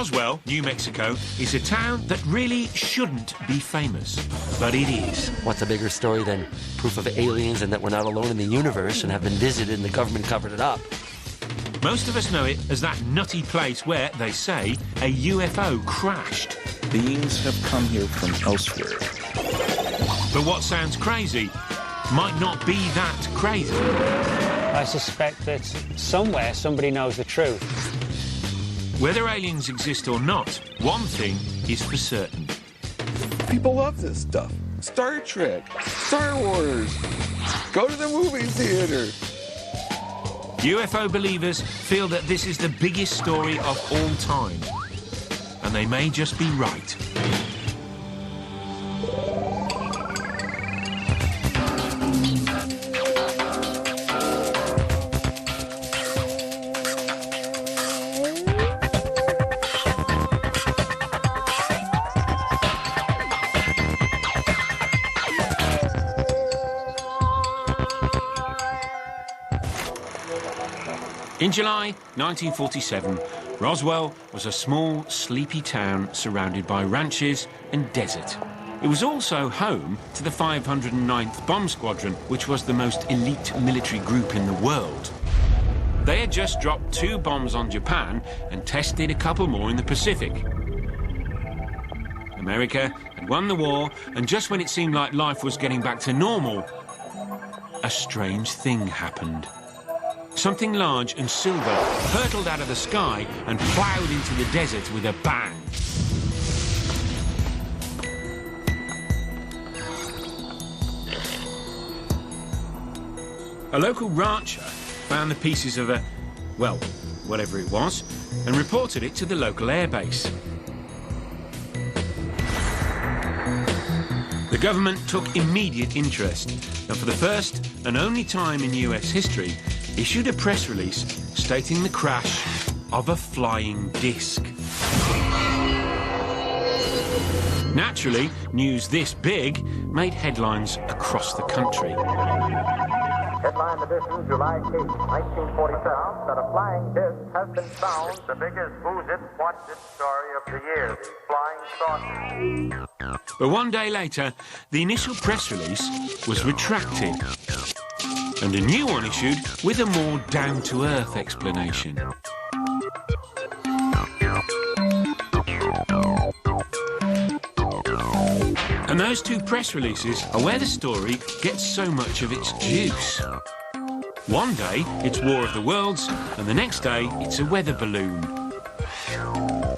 Roswell, New Mexico, is a town that really shouldn't be famous, but it is. What's a bigger story than proof of aliens and that we're not alone in the universe and have been visited and the government covered it up? Most of us know it as that nutty place where, they say, a UFO crashed. Beings have come here from elsewhere. But what sounds crazy might not be that crazy. I suspect that somewhere somebody knows the truth. Whether aliens exist or not, one thing is for certain. People love this stuff. Star Trek, Star Wars. Go to the movie theater. UFO believers feel that this is the biggest story of all time. And they may just be right. In July 1947, Roswell was a small, sleepy town surrounded by ranches and desert. It was also home to the 509th Bomb Squadron, which was the most elite military group in the world. They had just dropped 2 bombs on Japan and tested a couple more in the Pacific. America had won the war, and just when it seemed like life was getting back to normal, a strange thing happened. Something large and silver hurtled out of the sky and ploughed into the desert with a bang. A local rancher found the pieces of a, well, whatever it was, and reported it to the local airbase. The government took immediate interest, and for the first and only time in US history, issued a press release stating the crash of a flying disc. Naturally, news this big made headlines across the country. Headline edition, July 8, 1947, that a flying disc has been found. The biggest who's it, what's it story of the year, flying saucers. But one day later, the initial press release was retracted, and a new one issued with a more down-to-earth explanation. And those 2 press releases are where the story gets so much of its juice. One day, it's War of the Worlds, and the next day, it's a weather balloon.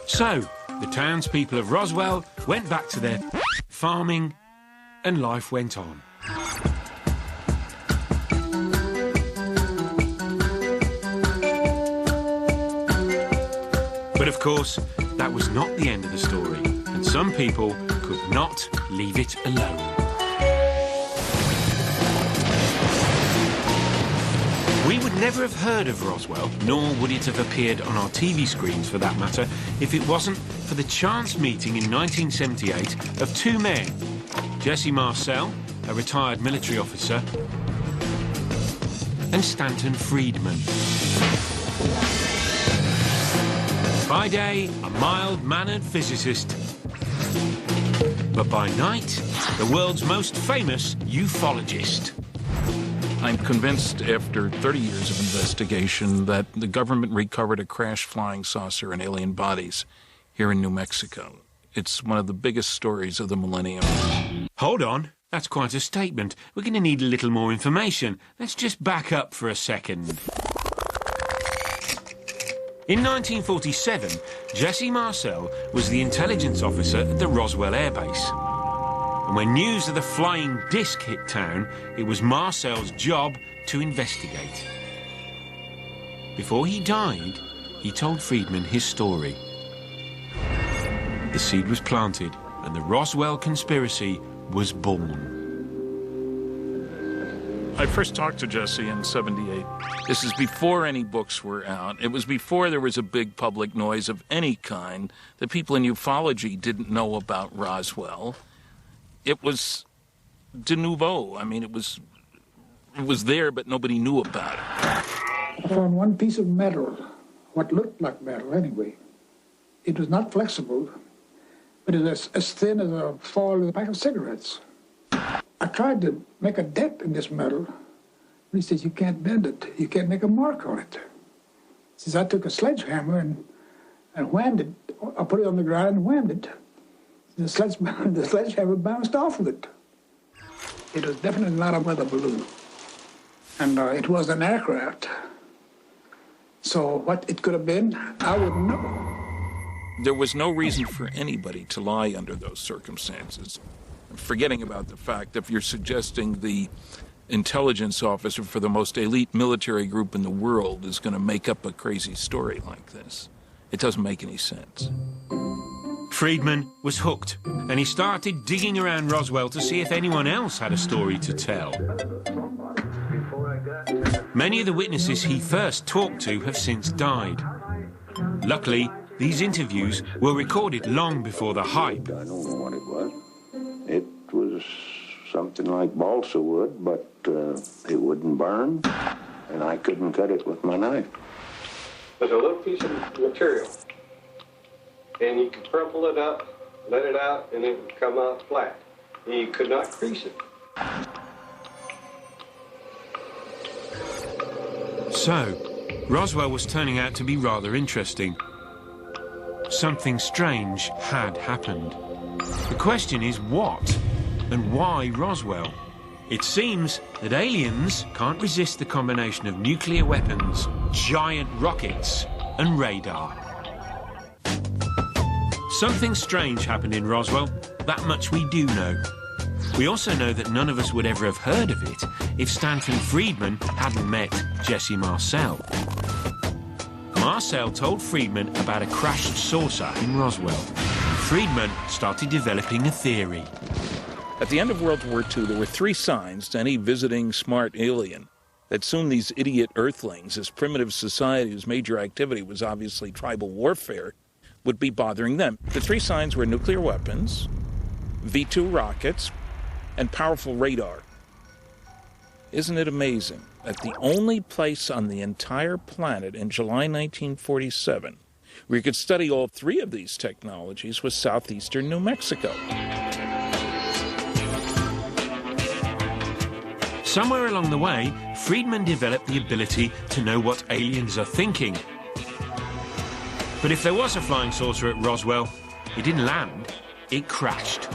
So, the townspeople of Roswell went back to their farming, and life went on. But of course, that was not the end of the story, and some people could not leave it alone. We would never have heard of Roswell, nor would it have appeared on our TV screens for that matter, if it wasn't for the chance meeting in 1978 of 2 men, Jesse Marcel, a retired military officer, and Stanton Friedman. By day, a mild-mannered physicist, but by night, the world's most famous ufologist. I'm convinced after 30 years of investigation that the government recovered a crashed flying saucer and alien bodies here in New Mexico. It's one of the biggest stories of the millennium. Hold on, that's quite a statement. We're going to need a little more information. Let's just back up for a second. In 1947, Jesse Marcel was the intelligence officer at the Roosevelt Air Base. And when news of the flying disc hit town, it was Marcel's job to investigate. Before he died, he told Friedman his story. The seed was planted, and the Roswell conspiracy was born. I first talked to Jesse in '78. This is before any books were out. It was before there was a big public noise of any kind. The people in ufology didn't know about Roswell. It was de nouveau. I mean, it was there, but nobody knew about it. I found one piece of metal, what looked like metal anyway, It was not flexible, but it was as thin as a foil in a pack of cigarettes. I tried to make a dent in this metal. He says, you can't bend it. You can't make a mark on it. He says, I took a sledgehammer and whammed it. I put it on the ground and whammed it. The sledgehammer bounced off of it. It was definitely not a weather balloon. And it was an aircraft. So what it could have been, I wouldn't know. There was no reason for anybody to lie under those circumstances. Forgetting about the fact, if you're suggesting the intelligence officer for the most elite military group in the world is going to make up a crazy story like this, it doesn't make any sense. Friedman was hooked, and he started digging around Roswell to see if anyone else had a story to tell. Many of the witnesses he first talked to have since died. Luckily, these interviews were recorded long before the hype. I don't know what it was. It was something like balsa wood, but it wouldn't burn, and I couldn't cut it with my knife. There's a little piece of material, and you could crumple it up, let it out, and it would come out flat. And you could not crease it. So, Roswell was turning out to be rather interesting. Something strange had happened. The question is what and why Roswell? It seems that aliens can't resist the combination of nuclear weapons, giant rockets, and radar. Something strange happened in Roswell, that much we do know. We also know that none of us would ever have heard of it if Stanton Friedman hadn't met Jesse Marcel. Marcel told Friedman about a crashed saucer in Roswell. Friedman started developing a theory. At the end of World War II, there were 3 signs to any visiting smart alien that soon these idiot Earthlings, this primitive society whose major activity was obviously tribal warfare, would be bothering them. The 3 signs were nuclear weapons, V-2 rockets, and powerful radar. Isn't it amazing that the only place on the entire planet in July 1947 where you could study all 3 of these technologies was southeastern New Mexico? Somewhere along the way, Friedman developed the ability to know what aliens are thinking. But if there was a flying saucer at Roswell, it didn't land, it crashed.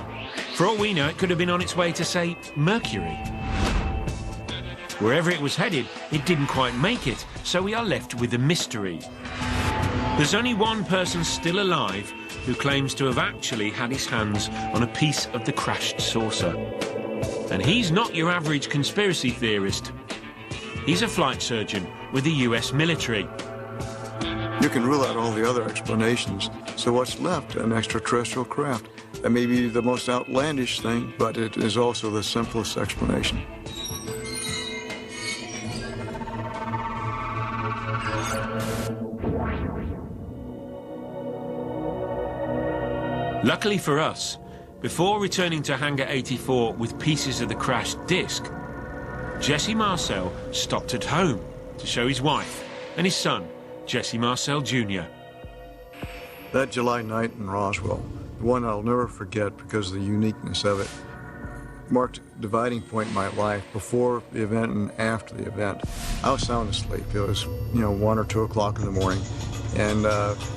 For all we know, it could have been on its way to, say, Mercury. Wherever it was headed, it didn't quite make it, so we are left with a mystery. There's only one person still alive who claims to have actually had his hands on a piece of the crashed saucer. And he's not your average conspiracy theorist. He's a flight surgeon with the US military. You can rule out all the other explanations, so what's left? An extraterrestrial craft. That may be the most outlandish thing, but it is also the simplest explanation. Luckily for us, before returning to Hangar 84 with pieces of the crashed disc, Jesse Marcel stopped at home to show his wife and his son, Jesse Marcel Jr. That July night in Roswell, the one I'll never forget because of the uniqueness of it, marked a dividing point in my life before the event and after the event. I was sound asleep. It was, 1 or 2 o'clock in the morning. And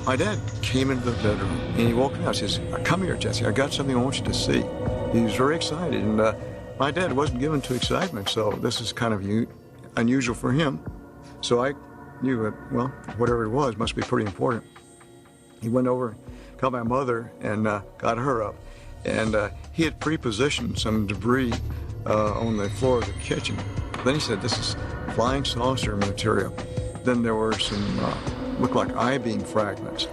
my dad came into the bedroom and he woke me up. He says, "Come here, Jesse, I got something I want you to see." He was very excited, and my dad wasn't given to excitement, so this is kind of unusual for him. So I knew that, well, whatever it was must be pretty important. He went over, got my mother, and got her up. And he had pre-positioned some debris on the floor of the kitchen. Then he said, "This is flying saucer material." Then there were some looked like I-beam fragments.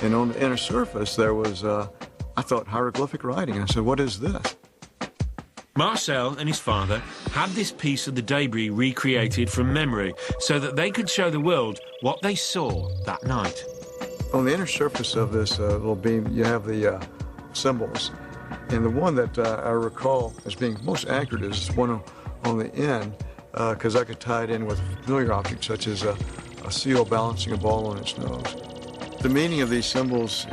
And on the inner surface, there was, I thought, hieroglyphic writing. And I said, "What is this?" Marcel and his father had this piece of the debris recreated from memory so that they could show the world what they saw that night. On the inner surface of this little beam, you have the symbols. And the one that I recall as being most accurate is one on the end, because I could tie it in with familiar objects such as a seal balancing a ball on its nose. The meaning of these symbols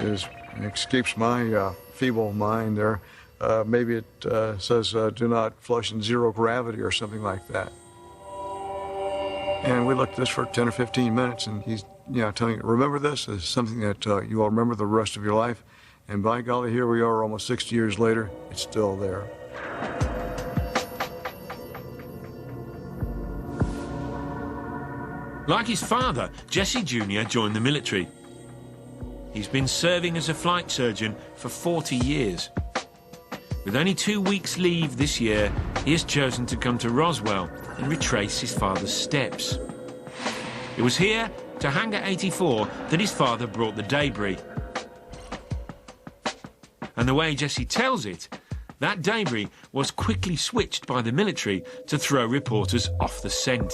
escapes my feeble mind there. Maybe it says do not flush in zero gravity or something like that. And we looked at this for 10 or 15 minutes, and he's telling you, remember this as something that you will remember the rest of your life. And by golly, here we are almost 60 years later, it's still there. Like his father, Jesse Jr. joined the military. He's been serving as a flight surgeon for 40 years. With only 2 weeks leave this year, he has chosen to come to Roswell and retrace his father's steps. It was here, to Hangar 84, that his father brought the debris. And the way Jesse tells it, that debris was quickly switched by the military to throw reporters off the scent.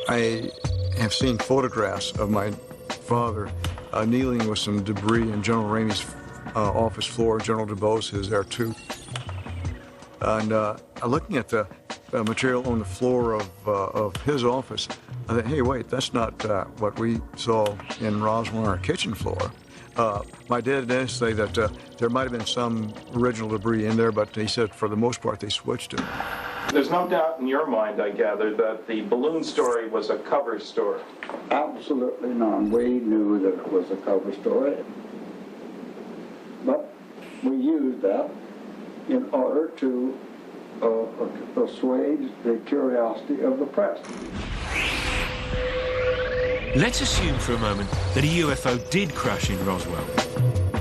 I have seen photographs of my father kneeling with some debris in General Ramey's office floor. General DuBose is there too. And looking at the material on the floor of his office, I thought, hey, wait, that's not what we saw in Roswell on our kitchen floor. My dad did say that there might have been some original debris in there, but he said for the most part they switched it. There's no doubt in your mind, I gather, that the balloon story was a cover story. Absolutely none. We knew that it was a cover story, but we used that in order to assuage the curiosity of the press. Let's assume for a moment that a UFO did crash in Roswell.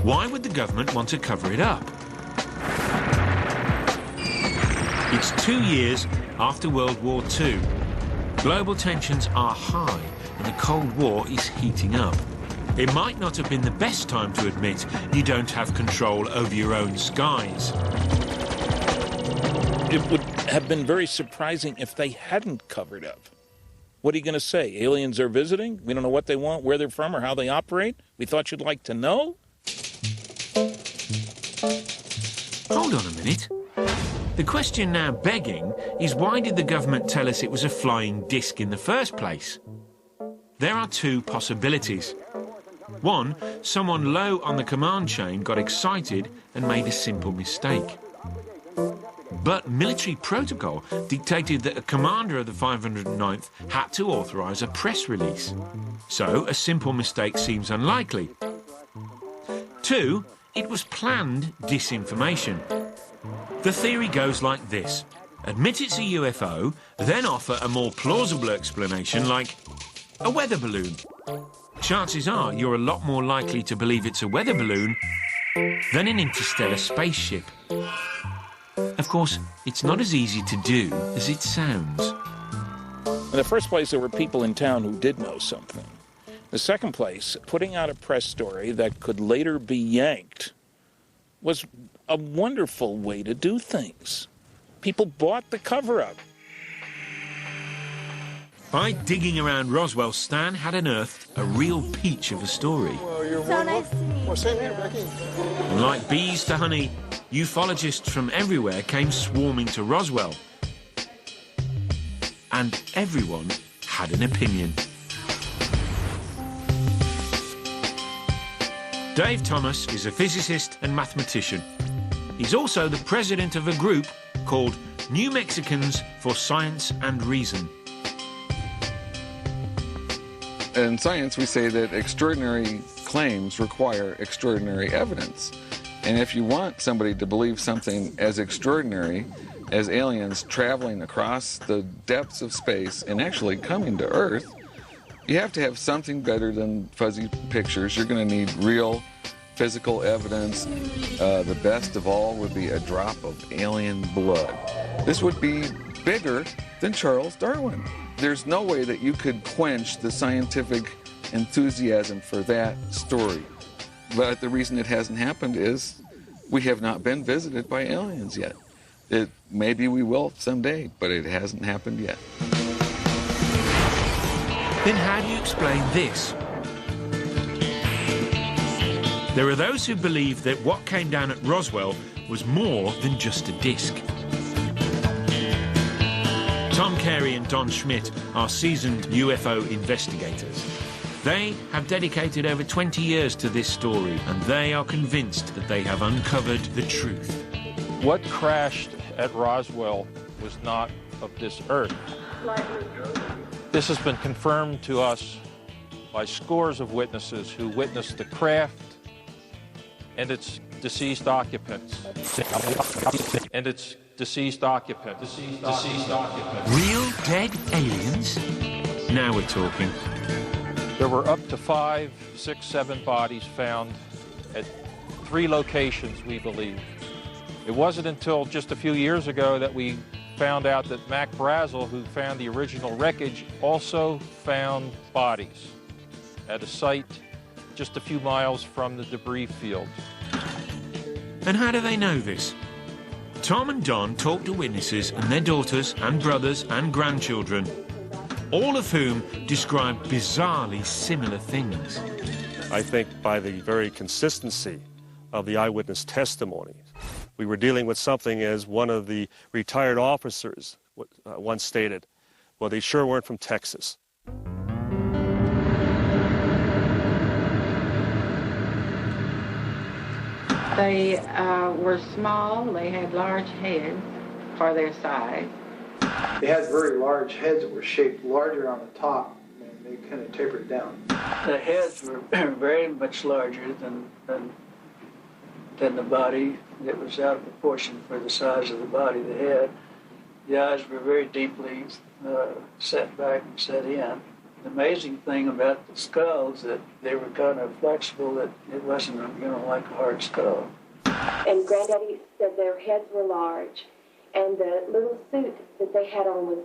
Why would the government want to cover it up? It's 2 years after World War II. Global tensions are high and the Cold War is heating up. It might not have been the best time to admit you don't have control over your own skies. It would have been very surprising if they hadn't covered up. What are you going to say? Aliens are visiting? We don't know what they want, where they're from, or how they operate? We thought you'd like to know? Hold on a minute. The question now begging is, why did the government tell us it was a flying disc in the first place? There are two possibilities. One, someone low on the command chain got excited and made a simple mistake. But military protocol dictated that a commander of the 509th had to authorise a press release. So a simple mistake seems unlikely. Two, it was planned disinformation. The theory goes like this. Admit it's a UFO, then offer a more plausible explanation like a weather balloon. Chances are you're a lot more likely to believe it's a weather balloon than an interstellar spaceship. Of course, it's not as easy to do as it sounds. In the first place, there were people in town who did know something. In the second place, putting out a press story that could later be yanked was a wonderful way to do things. People bought the cover-up. By digging around Roswell, Stan had unearthed a real peach of a story. So nice to meet you. Well, same here, Becky. And like bees to honey, ufologists from everywhere came swarming to Roswell. And everyone had an opinion. Dave Thomas is a physicist and mathematician. He's also the president of a group called New Mexicans for Science and Reason. In science, we say that extraordinary claims require extraordinary evidence. And if you want somebody to believe something as extraordinary as aliens traveling across the depths of space and actually coming to Earth, you have to have something better than fuzzy pictures. You're going to need real physical evidence. The best of all would be a drop of alien blood. This would be bigger than Charles Darwin. There's no way that you could quench the scientific enthusiasm for that story. But the reason it hasn't happened is we have not been visited by aliens yet. Maybe we will someday, but it hasn't happened yet. Then how do you explain this? There are those who believe that what came down at Roswell was more than just a disc. Tom Carey and Don Schmidt are seasoned UFO investigators. They have dedicated over 20 years to this story, and they are convinced that they have uncovered the truth. What crashed at Roswell was not of this earth. This has been confirmed to us by scores of witnesses who witnessed the craft and its deceased occupants. Real dead aliens? Now we're talking. There were up to 5, 6, 7 bodies found at 3 locations, we believe. It wasn't until just a few years ago that we found out that Mac Brazel, who found the original wreckage, also found bodies at a site just a few miles from the debris field. And how do they know this? Tom and Don talked to witnesses and their daughters and brothers and grandchildren, all of whom described bizarrely similar things. I think by the very consistency of the eyewitness testimony, we were dealing with something, as one of the retired officers once stated, well, they sure weren't from Texas. They were small, they had large heads for their size. They had very large heads that were shaped larger on the top, and they kind of tapered down. The heads were very much larger than the body. It was out of proportion for the size of the body they had. The eyes were very deeply set back and set in. The amazing thing about the skulls that they were kind of flexible, that it wasn't, like a hard skull. And Granddaddy said their heads were large, and the little suit that they had on was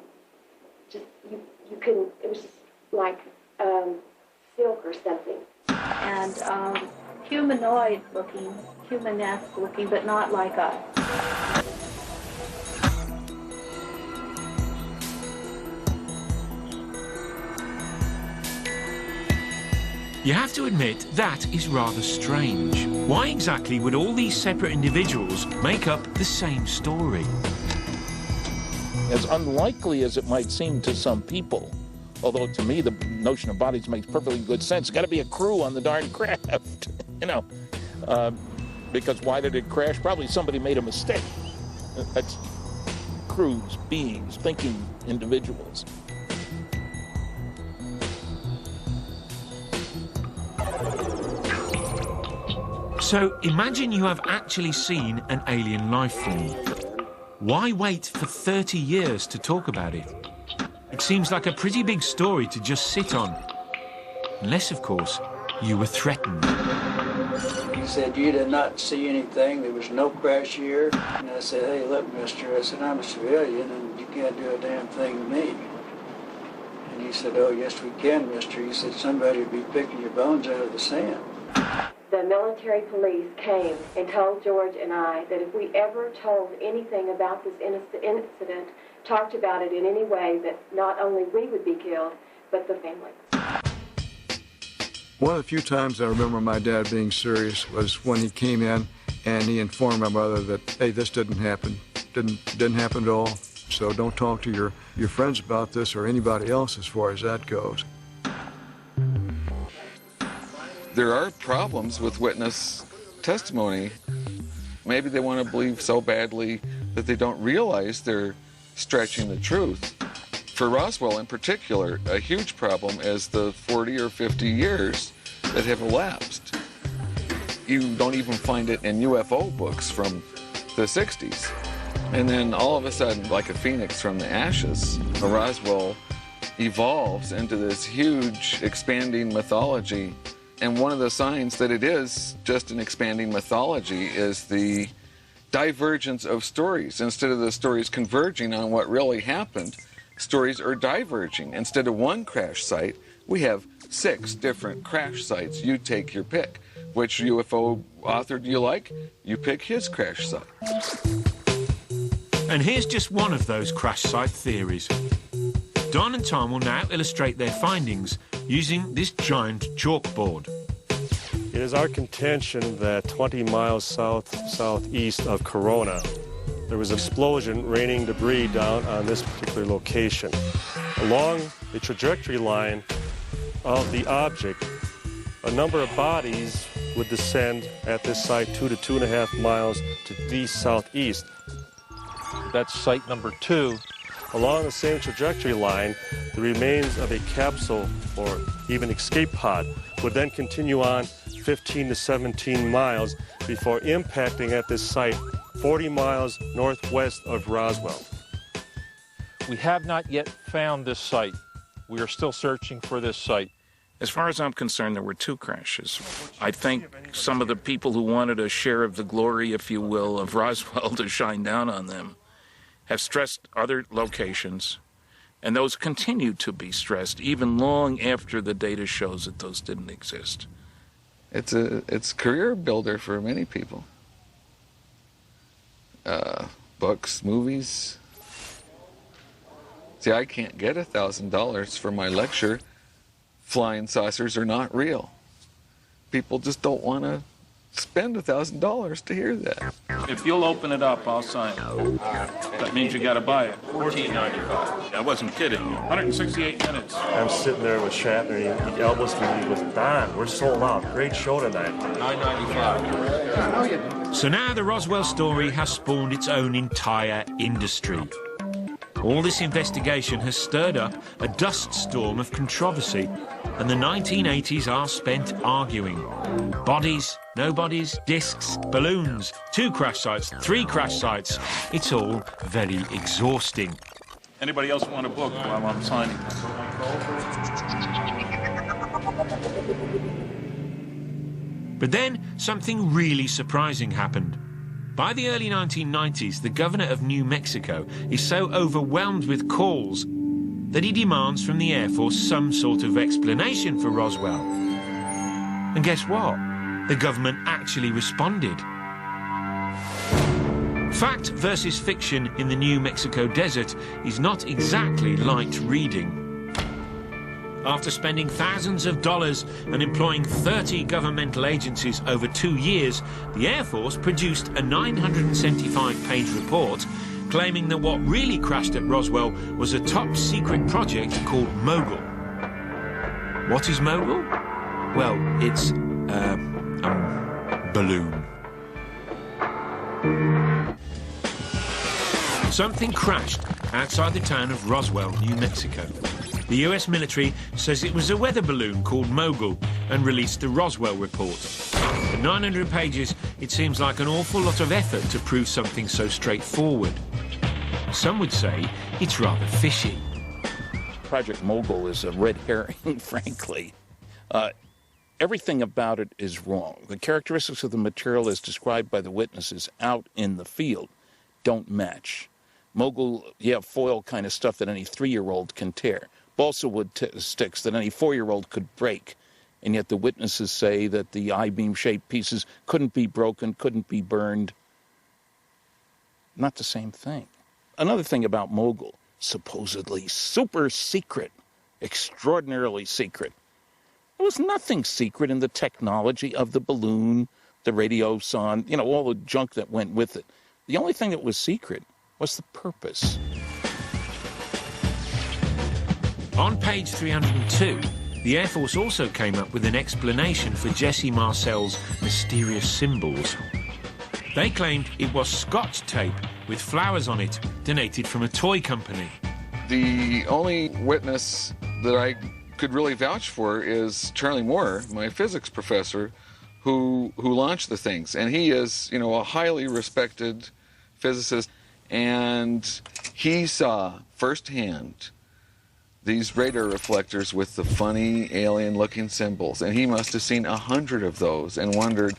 just, you couldn't, it was just like silk or something. And humanoid looking, humanesque looking, but not like us. You have to admit, that is rather strange. Why exactly would all these separate individuals make up the same story? As unlikely as it might seem to some people, although to me the notion of bodies makes perfectly good sense. There's got to be a crew on the darn craft, because why did it crash? Probably somebody made a mistake. That's crews, beings, thinking individuals. So imagine you have actually seen an alien life form. Why wait for 30 years to talk about it? It seems like a pretty big story to just sit on. Unless, of course, you were threatened. He said, you did not see anything, there was no crash here. And I said, hey, look, mister, I said, I'm a civilian and you can't do a damn thing to me. And he said, oh, yes, we can, mister. He said, somebody would be picking your bones out of the sand. The military police came and told George and I that if we ever told anything about this incident, talked about it in any way, that not only we would be killed, but the family. One of the few times I remember my dad being serious was when he came in and he informed my mother that, hey, this didn't happen. Didn't happen at all. So don't talk to your friends about this or anybody else as far as that goes. There are problems with witness testimony. Maybe they want to believe so badly that they don't realize they're stretching the truth. For Roswell in particular, a huge problem is the 40 or 50 years that have elapsed. You don't even find it in UFO books from the 60s. And then all of a sudden, like a phoenix from the ashes, Roswell evolves into this huge expanding mythology. And one of the signs that it is just an expanding mythology is the divergence of stories. Instead of the stories converging on what really happened, stories are diverging. Instead of one crash site, we have 6 different crash sites. You take your pick. Which UFO author do you like? You pick his crash site. And here's just one of those crash site theories. Don and Tom will now illustrate their findings using this giant chalkboard. It is our contention that 20 miles southeast of Corona, there was an explosion raining debris down on this particular location. Along the trajectory line of the object, a number of bodies would descend at this site 2 to 2.5 miles to the southeast. That's site number 2. Along the same trajectory line, the remains of a capsule or even escape pod would then continue on 15 to 17 miles before impacting at this site 40 miles northwest of Roswell. We have not yet found this site. We are still searching for this site. As far as I'm concerned, there were 2 crashes. I think some of the people who wanted a share of the glory, if you will, of Roswell to shine down on them have stressed other locations, and those continue to be stressed even long after the data shows that those didn't exist. It's a career builder for many people. Books, movies. See, I can't get $1,000 for my lecture. Flying saucers are not real. People just don't want to spend $1,000 to hear that. If you'll open it up, I'll sign it. That means you got to buy it. $14.95. I wasn't kidding. 168 minutes. I'm sitting there with Shatner. He elbows me. He goes, "Don, we're sold out. Great show tonight." $9.95. So now the Roswell story has spawned its own entire industry. All this investigation has stirred up a dust storm of controversy, and the 1980s are spent arguing. Bodies, no bodies, discs, balloons, 2 crash sites, 3 crash sites. It's all very exhausting. Anybody else want a book while I'm signing? But then something really surprising happened. By the early 1990s, the governor of New Mexico is so overwhelmed with calls that he demands from the Air Force some sort of explanation for Roswell. And guess what? The government actually responded. Fact versus fiction in the New Mexico desert is not exactly light reading. After spending thousands of dollars and employing 30 governmental agencies over 2 years, the Air Force produced a 975-page report claiming that what really crashed at Roswell was a top-secret project called Mogul. What is Mogul? Well, it's a balloon. Something crashed outside the town of Roswell, New Mexico. The US military says it was a weather balloon called Mogul and released the Roswell report. At 900 pages, it seems like an awful lot of effort to prove something so straightforward. Some would say it's rather fishy. Project Mogul is a red herring, frankly. Everything about it is wrong. The characteristics of the material as described by the witnesses out in the field don't match. Mogul, you have foil kind of stuff that any 3-year-old can tear. Balsa wood sticks that any 4-year-old could break. And yet the witnesses say that the I-beam-shaped pieces couldn't be broken, couldn't be burned. Not the same thing. Another thing about Mogul, supposedly super secret, extraordinarily secret. There was nothing secret in the technology of the balloon, the radiosonde, you know, all the junk that went with it. The only thing that was secret was the purpose. On page 302, the Air Force also came up with an explanation for Jesse Marcel's mysterious symbols. They claimed it was Scotch tape with flowers on it, donated from a toy company. The only witness that I could really vouch for is Charlie Moore, my physics professor, who launched the things. And he is, you know, a highly respected physicist. And he saw firsthand these radar reflectors with the funny alien-looking symbols. And he must have seen 100 of those and wondered,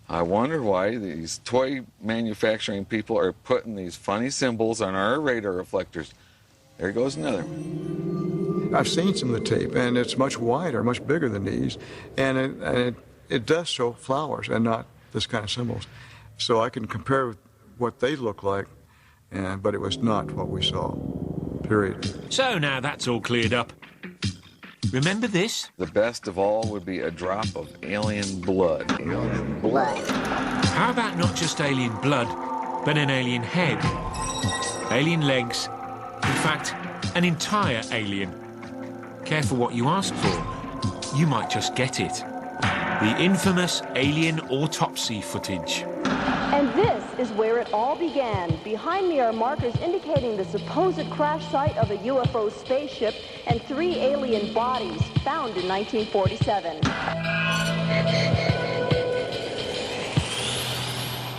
I wonder why these toy manufacturing people are putting these funny symbols on our radar reflectors. There goes another one. I've seen some of the tape, and it's much wider, much bigger than these, and it does show flowers and not this kind of symbols. So I can compare what they look like, but it was not what we saw, period. So now that's all cleared up. Remember this? The best of all would be a drop of alien blood. Alien blood. How about not just alien blood, but an alien head, alien legs, in fact, an entire alien? Careful what you ask for, you might just get it. The infamous alien autopsy footage. And this is where it all began. Behind me are markers indicating the supposed crash site of a UFO spaceship and 3 alien bodies found in 1947.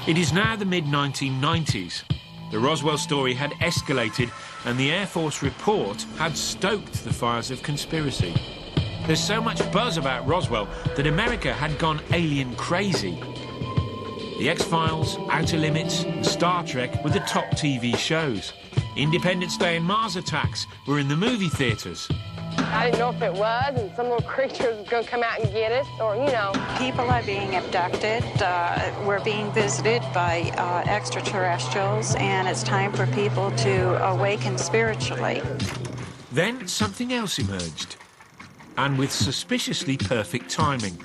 It is now the mid-1990s. The Roswell story had escalated and the Air Force report had stoked the fires of conspiracy. There's so much buzz about Roswell that America had gone alien crazy. The X-Files, Outer Limits and Star Trek were the top TV shows. Independence Day and Mars Attacks were in the movie theatres. I didn't know if it was, and some little creature was going to come out and get us, or, you know. People are being abducted. We're being visited by extraterrestrials, and it's time for people to awaken spiritually. Then something else emerged, and with suspiciously perfect timing.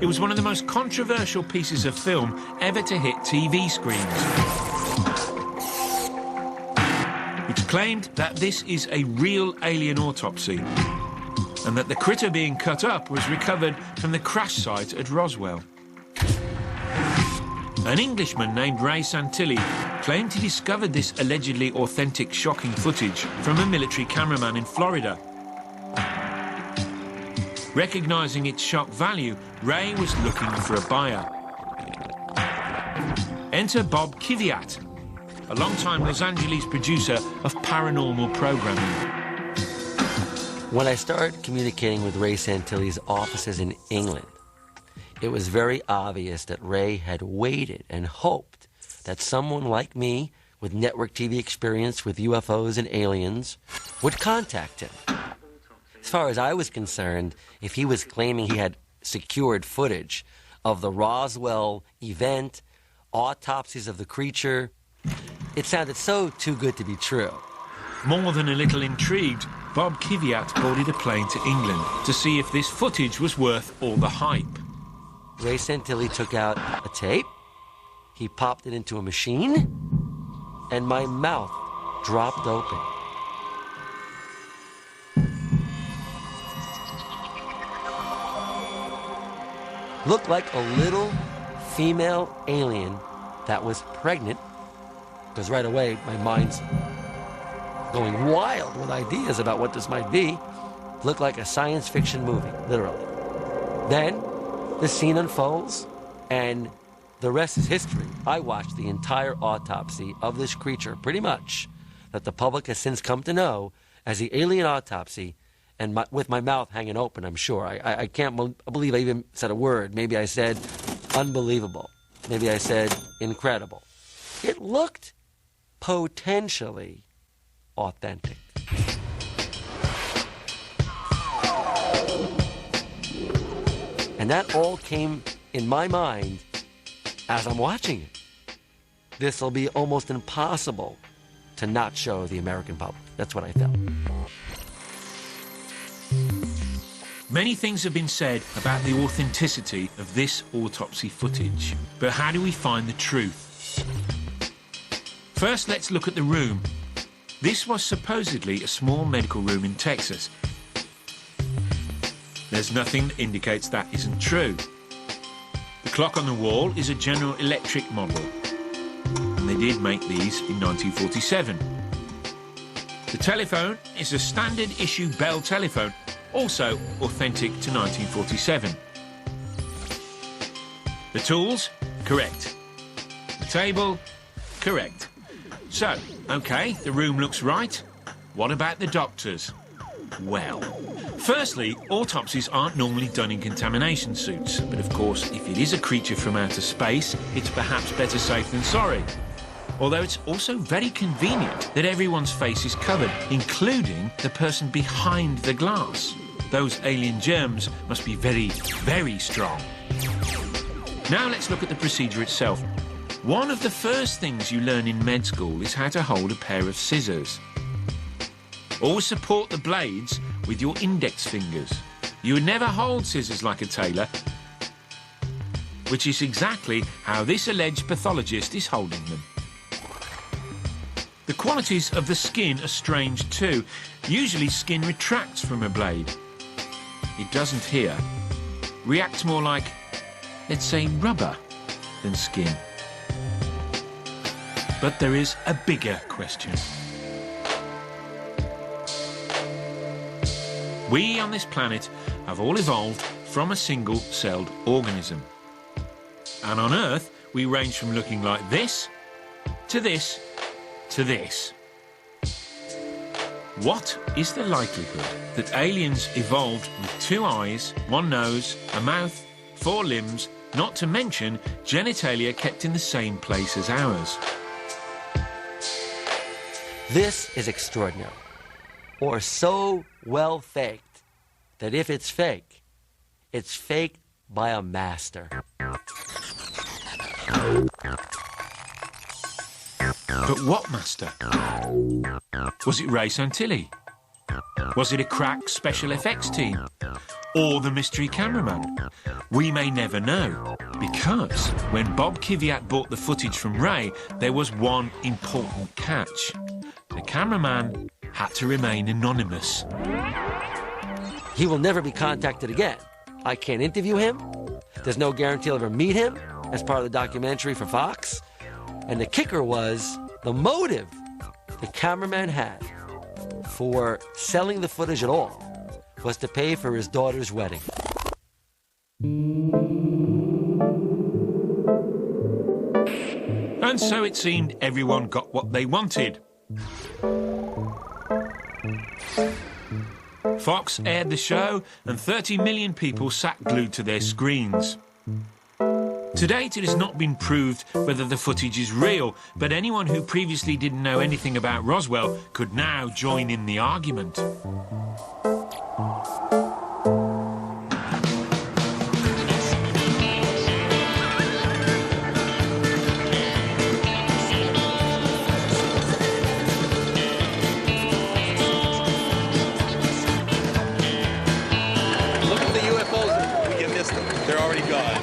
It was one of the most controversial pieces of film ever to hit TV screens. It claimed that this is a real alien autopsy and that the critter being cut up was recovered from the crash site at Roswell. An Englishman named Ray Santilli claimed he discovered this allegedly authentic, shocking footage from a military cameraman in Florida. Recognising its shock value, Ray was looking for a buyer. Enter Bob Kiviat, a long-time Los Angeles producer of paranormal programming. When I started communicating with Ray Santilli's offices in England, it was very obvious that Ray had waited and hoped that someone like me with network TV experience with UFOs and aliens would contact him. As far as I was concerned, if he was claiming he had secured footage of the Roswell event, autopsies of the creature, it sounded so too good to be true. More than a little intrigued, Bob Kiviat boarded a plane to England to see if this footage was worth all the hype. Ray Santilli took out a tape, he popped it into a machine, and my mouth dropped open. Looked like a little female alien that was pregnant, because right away my mind's going wild with ideas about what this might be. Looked like a science fiction movie, literally. Then the scene unfolds, and the rest is history. I watched the entire autopsy of this creature, pretty much, that the public has since come to know as the alien autopsy, and with my mouth hanging open, I'm sure. I can't believe I even said a word. Maybe I said unbelievable. Maybe I said incredible. It looked potentially authentic. And that all came in my mind as I'm watching it. This will be almost impossible to not show the American public. That's what I felt. Many things have been said about the authenticity of this autopsy footage, but how do we find the truth? First, let's look at the room. This was supposedly a small medical room in Texas. There's nothing that indicates that isn't true. The clock on the wall is a General Electric model, and they did make these in 1947. The telephone is a standard issue Bell telephone, also authentic to 1947. The tools? Correct. The table? Correct. So, okay, the room looks right. What about the doctors? Well, firstly, autopsies aren't normally done in contamination suits, but of course, if it is a creature from outer space, it's perhaps better safe than sorry. Although it's also very convenient that everyone's face is covered, including the person behind the glass. Those alien germs must be very, very strong. Now let's look at the procedure itself. One of the first things you learn in med school is how to hold a pair of scissors. Always support the blades with your index fingers. You would never hold scissors like a tailor, which is exactly how this alleged pathologist is holding them. The qualities of the skin are strange too. Usually skin retracts from a blade. it doesn't here, reacts more like, let's say, rubber than skin. But there is a bigger question. We on this planet have all evolved from a single-celled organism. And on Earth, we range from looking like this, to this, to this. What is the likelihood that aliens evolved with 2 eyes, 1 nose, a mouth, 4 limbs, not to mention genitalia kept in the same place as ours? This is extraordinary, or so well faked that if it's faked by a master. But what master? Was it Ray Santilli? Was it a crack special effects team? Or the mystery cameraman? We may never know, because when Bob Kiviat bought the footage from Ray, there was one important catch. The cameraman had to remain anonymous. He will never be contacted again. I can't interview him. There's no guarantee I'll ever meet him as part of the documentary for Fox. And the kicker was the motive the cameraman had for selling the footage at all was to pay for his daughter's wedding. And so it seemed everyone got what they wanted. Fox aired the show, and 30 million people sat glued to their screens. To date, it has not been proved whether the footage is real, but anyone who previously didn't know anything about Roswell could now join in the argument. Look at the UFOs. You missed them. They're already gone.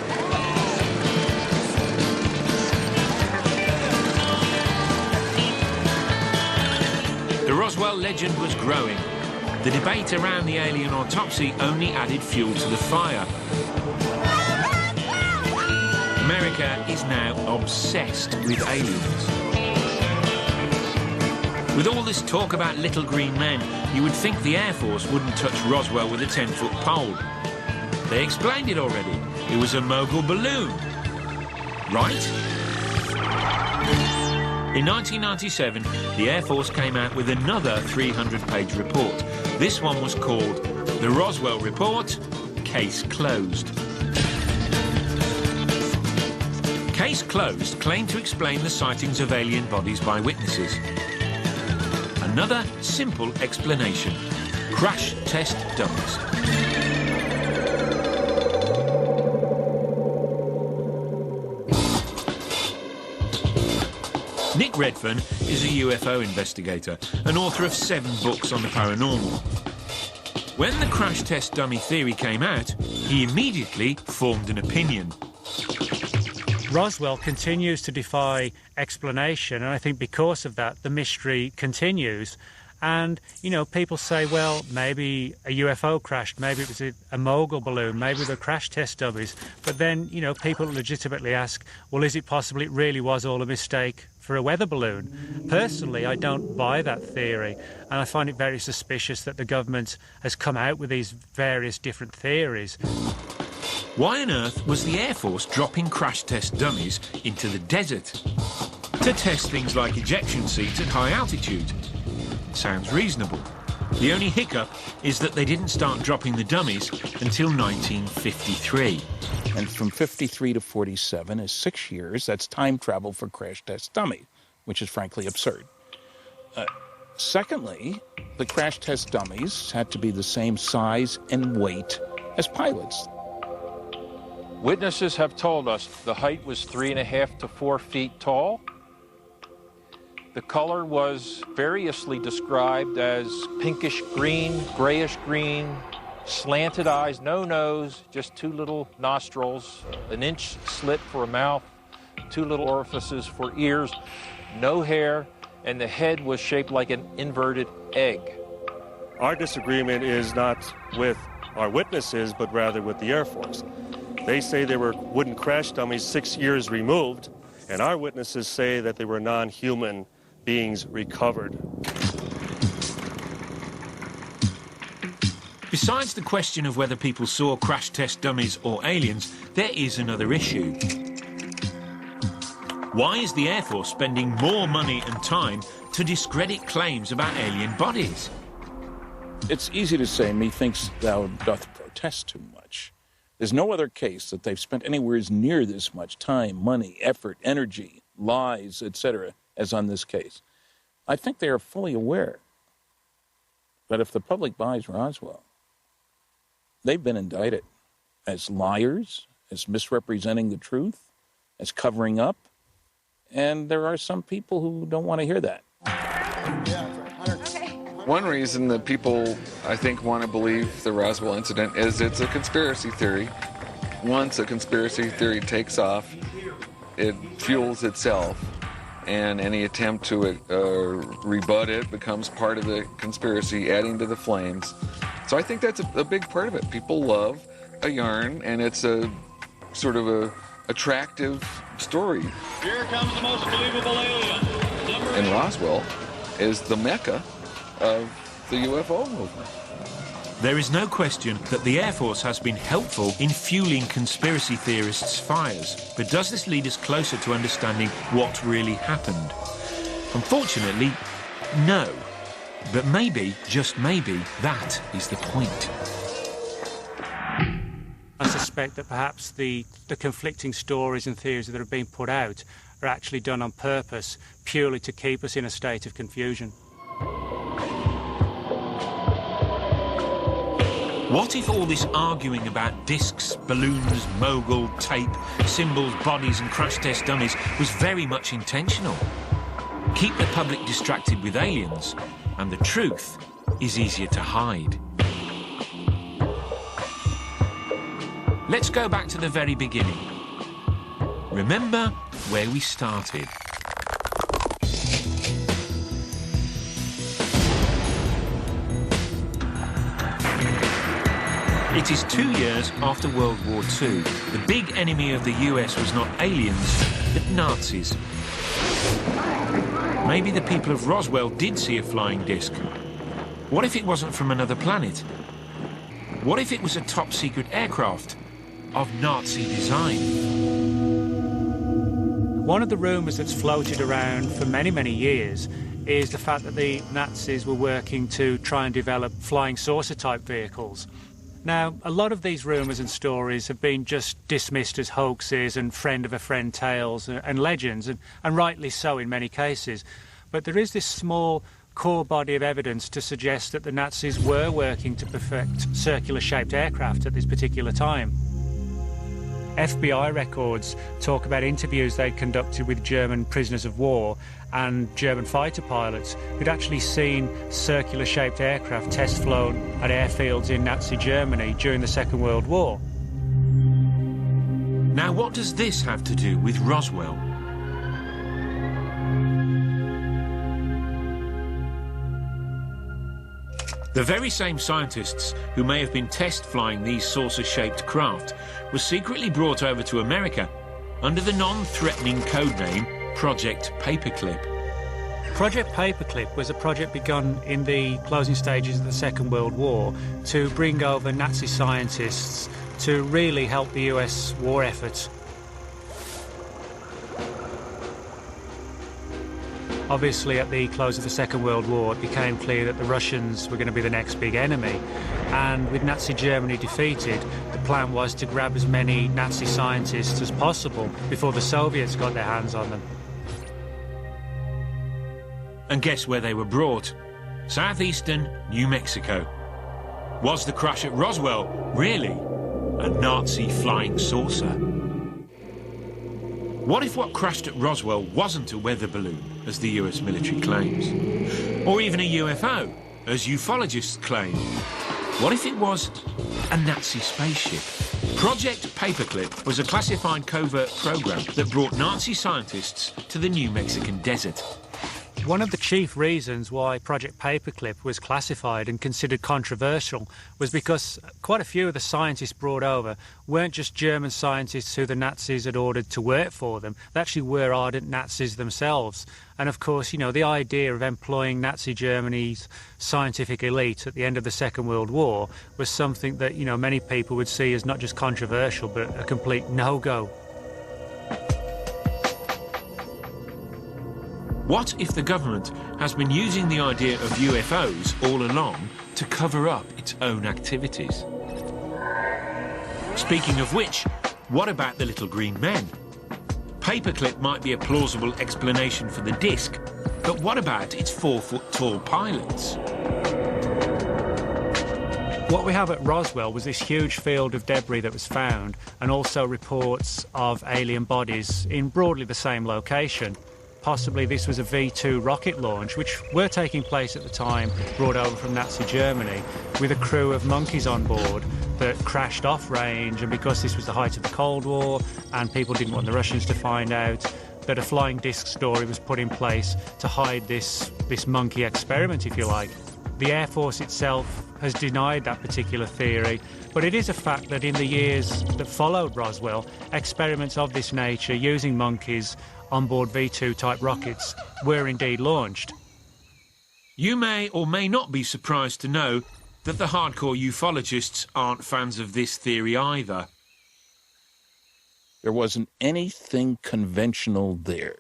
The Roswell legend was growing. The debate around the alien autopsy only added fuel to the fire. America is now obsessed with aliens. With all this talk about little green men, you would think the Air Force wouldn't touch Roswell with a 10-foot pole. They explained it already. It was a mogul balloon. Right? In 1997, the Air Force came out with another 300-page report. This one was called The Roswell Report, Case Closed. Case Closed claimed to explain the sightings of alien bodies by witnesses. Another simple explanation: crash test dummies. Nick Redfern is a UFO investigator and author of 7 books on the paranormal. When the crash test dummy theory came out, he immediately formed an opinion. Roswell continues to defy explanation, and I think because of that, the mystery continues. And, you know, people say, well, maybe a UFO crashed, maybe it was a mogul balloon, maybe the crash test dummies. But then, you know, people legitimately ask, well, is it possible it really was all a mistake for a weather balloon? Personally, I don't buy that theory, and I find it very suspicious that the government has come out with these various different theories. Why on earth was the Air Force dropping crash test dummies into the desert? To test things like ejection seats at high altitude. Sounds reasonable. The only hiccup is that they didn't start dropping the dummies until 1953. And from 53 to 47 is 6 years. That's time travel for crash test dummy, which is frankly absurd. Secondly, the crash test dummies had to be the same size and weight as pilots. Witnesses have told us the height was 3.5 to 4 feet tall. The color was variously described as pinkish green, grayish green, slanted eyes, no nose, just 2 little nostrils, an inch slit for a mouth, 2 little orifices for ears, no hair, and the head was shaped like an inverted egg. Our disagreement is not with our witnesses, but rather with the Air Force. They say they were wooden crash dummies 6 years removed, and our witnesses say that they were non-human beings recovered. Besides the question of whether people saw crash test dummies or aliens, there is another issue. Why is the Air Force spending more money and time to discredit claims about alien bodies? It's easy to say, methinks thou doth protest too much. There's no other case that they've spent anywhere near this much time, money, effort, energy, lies, etc., as on this case. I think they are fully aware that if the public buys Roswell, they've been indicted as liars, as misrepresenting the truth, as covering up, and there are some people who don't want to hear that. One reason that people, I think, want to believe the Roswell incident is it's a conspiracy theory. Once a conspiracy theory takes off, it fuels itself, and any attempt to rebut it becomes part of the conspiracy, adding to the flames. So I think that's a big part of it. People love a yarn, and it's a sort of a attractive story. Here comes the most believable alien. And Roswell is the mecca of the UFO movement. There is no question that the Air Force has been helpful in fueling conspiracy theorists' fires. But does this lead us closer to understanding what really happened? Unfortunately, no. But maybe, just maybe, that is the point. I suspect that perhaps the conflicting stories and theories that are being put out are actually done on purpose, purely to keep us in a state of confusion. What if all this arguing about discs, balloons, mogul, tape, symbols, bodies and crash test dummies was very much intentional? Keep the public distracted with aliens, and the truth is easier to hide. Let's go back to the very beginning. Remember where we started. It is 2 years after World War II. The big enemy of the US was not aliens, but Nazis. Maybe the people of Roswell did see a flying disc. What if it wasn't from another planet? What if it was a top-secret aircraft of Nazi design? One of the rumours that's floated around for many, many years is the fact that the Nazis were working to try and develop flying saucer-type vehicles. Now, a lot of these rumours and stories have been just dismissed as hoaxes and friend-of-a-friend tales and legends, and rightly so in many cases. But there is this small core body of evidence to suggest that the Nazis were working to perfect circular-shaped aircraft at this particular time. FBI records talk about interviews they'd conducted with German prisoners of war and German fighter pilots who'd actually seen circular-shaped aircraft test flown at airfields in Nazi Germany during the Second World War. Now, what does this have to do with Roswell? The very same scientists who may have been test flying these saucer-shaped craft were secretly brought over to America under the non-threatening codename Project Paperclip. Project Paperclip was a project begun in the closing stages of the Second World War to bring over Nazi scientists to really help the US war effort. Obviously, at the close of the Second World War, it became clear that the Russians were going to be the next big enemy. And with Nazi Germany defeated, the plan was to grab as many Nazi scientists as possible before the Soviets got their hands on them. And guess where they were brought? Southeastern New Mexico. Was the crash at Roswell really a Nazi flying saucer? What if what crashed at Roswell wasn't a weather balloon, as the US military claims? Or even a UFO, as ufologists claim? What if it was a Nazi spaceship? Project Paperclip was a classified covert program that brought Nazi scientists to the New Mexican desert. One of the chief reasons why Project Paperclip was classified and considered controversial was because quite a few of the scientists brought over weren't just German scientists who the Nazis had ordered to work for them. They actually were ardent Nazis themselves. And of course, you know, the idea of employing Nazi Germany's scientific elite at the end of the Second World War was something that, you know, many people would see as not just controversial, but a complete no-go. What if the government has been using the idea of UFOs all along to cover up its own activities? Speaking of which, what about the little green men? Paperclip might be a plausible explanation for the disc, but what about its 4-foot-tall pilots? What we have at Roswell was this huge field of debris that was found, and also reports of alien bodies in broadly the same location. Possibly this was a V-2 rocket launch, which were taking place at the time, brought over from Nazi Germany, with a crew of monkeys on board that crashed off range, and because this was the height of the Cold War and people didn't want the Russians to find out, that a flying disc story was put in place to hide this monkey experiment, if you like. The Air Force itself has denied that particular theory, but it is a fact that in the years that followed Roswell, experiments of this nature using monkeys onboard V-2 type rockets were indeed launched. You may or may not be surprised to know that the hardcore ufologists aren't fans of this theory either. There wasn't anything conventional there.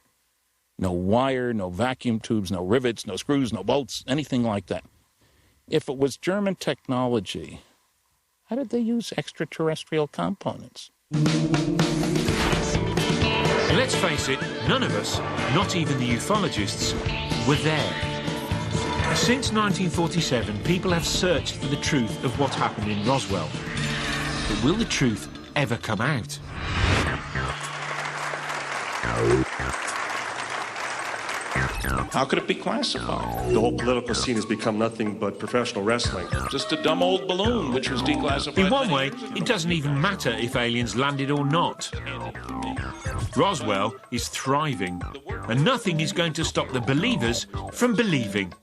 No wire, no vacuum tubes, no rivets, no screws, no bolts, anything like that. If it was German technology, how did they use extraterrestrial components? Let's face it, none of us, not even the ufologists, were there. Since 1947, people have searched for the truth of what happened in Roswell. But will the truth ever come out? How could it be classified? The whole political scene has become nothing but professional wrestling. Just a dumb old balloon which was declassified. In one way, it doesn't even matter if aliens landed or not. Roswell is thriving, and nothing is going to stop the believers from believing.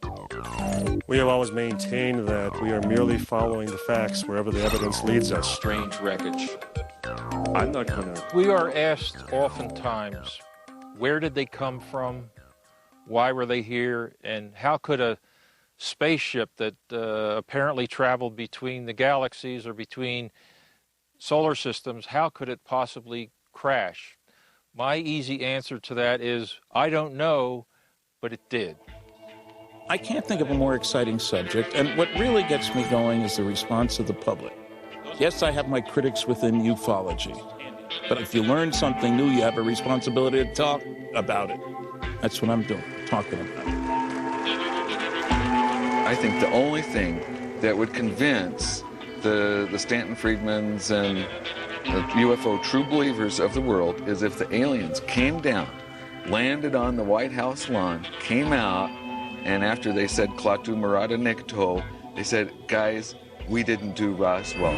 We have always maintained that we are merely following the facts wherever the evidence leads us. Strange wreckage. I'm not gonna... We are asked oftentimes, where did they come from? Why were they here? And how could a spaceship that apparently traveled between the galaxies or between solar systems, how could it possibly crash? My easy answer to that is, I don't know, but it did. I can't think of a more exciting subject, and what really gets me going is the response of the public. Yes, I have my critics within ufology, but if you learn something new, you have a responsibility to talk about it. That's what I'm doing, talking about it. I think the only thing that would convince the Stanton Friedmans and the UFO true believers of the world is if the aliens came down, landed on the White House lawn, came out, and after they said Klaatu Marada Nikto, they said, guys, we didn't do Roswell.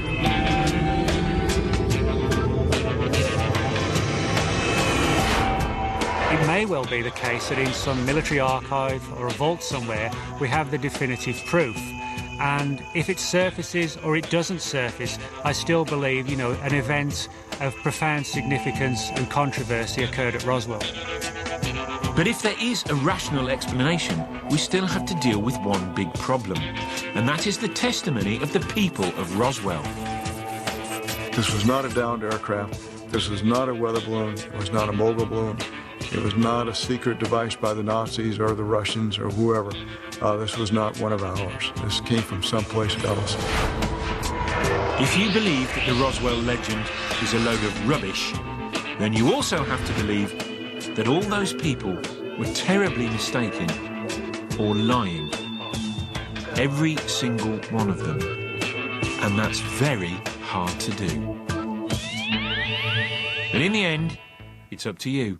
It may well be the case that in some military archive or a vault somewhere we have the definitive proof. And if it surfaces or it doesn't surface, I still believe, you know, an event of profound significance and controversy occurred at Roswell. But if there is a rational explanation, we still have to deal with one big problem, and that is the testimony of the people of Roswell. This was not a downed aircraft. This was not a weather balloon. It was not a mogul balloon. It was not a secret device by the Nazis or the Russians or whoever. This was not one of ours. This came from someplace else. If you believe that the Roswell legend is a load of rubbish, then you also have to believe that all those people were terribly mistaken or lying. Every single one of them. And that's very hard to do. But in the end, it's up to you.